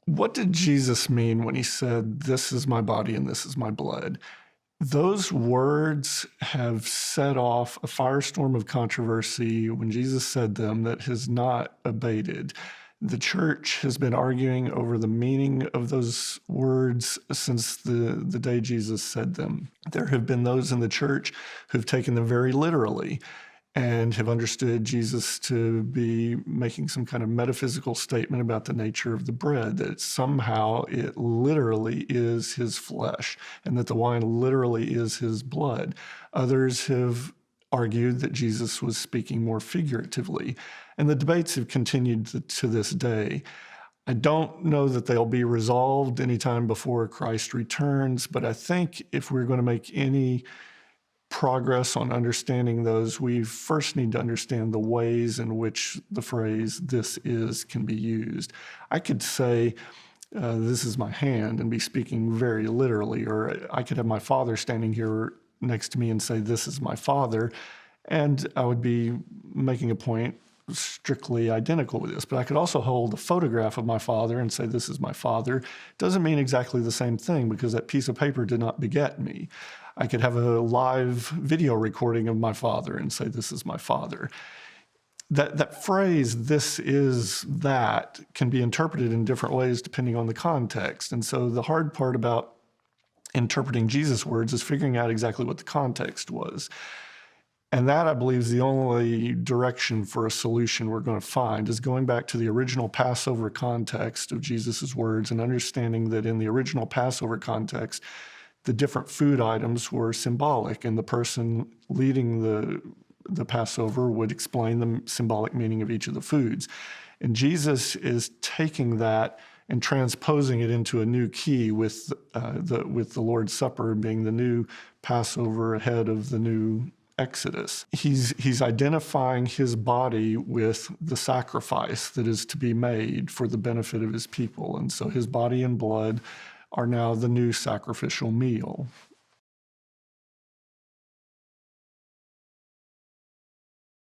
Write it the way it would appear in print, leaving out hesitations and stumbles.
What did Jesus mean when he said, "This is my body and this is my blood"? Those words have set off a firestorm of controversy when Jesus said them that has not abated. The church has been arguing over the meaning of those words since the day Jesus said them. There have been those in the church who've taken them very literally and have understood Jesus to be making some kind of metaphysical statement about the nature of the bread, that somehow it literally is his flesh, and that the wine literally is his blood. Others have argued that Jesus was speaking more figuratively, and the debates have continued to this day. I don't know that they'll be resolved anytime before Christ returns, but I think if we're going to make any progress on understanding those, we first need to understand the ways in which the phrase "this is" can be used. I could say, "This is my hand," and be speaking very literally, or I could have my father standing here next to me and say, "This is my father," and I would be making a point strictly identical with this. But I could also hold a photograph of my father and say, "This is my father." Doesn't mean exactly the same thing, because that piece of paper did not beget me. I could have a live video recording of my father and say, "This is my father." That phrase, "this is that," can be interpreted in different ways depending on the context. And so the hard part about interpreting Jesus' words is figuring out exactly what the context was. And that, I believe, is the only direction for a solution we're going to find, is going back to the original Passover context of Jesus' words and understanding that in the original Passover context, the different food items were symbolic, and the person leading the Passover would explain the symbolic meaning of each of the foods. And Jesus is taking that and transposing it into a new key with the Lord's Supper being the new Passover ahead of the new Exodus. He's identifying his body with the sacrifice that is to be made for the benefit of his people. And so his body and blood are now the new sacrificial meal.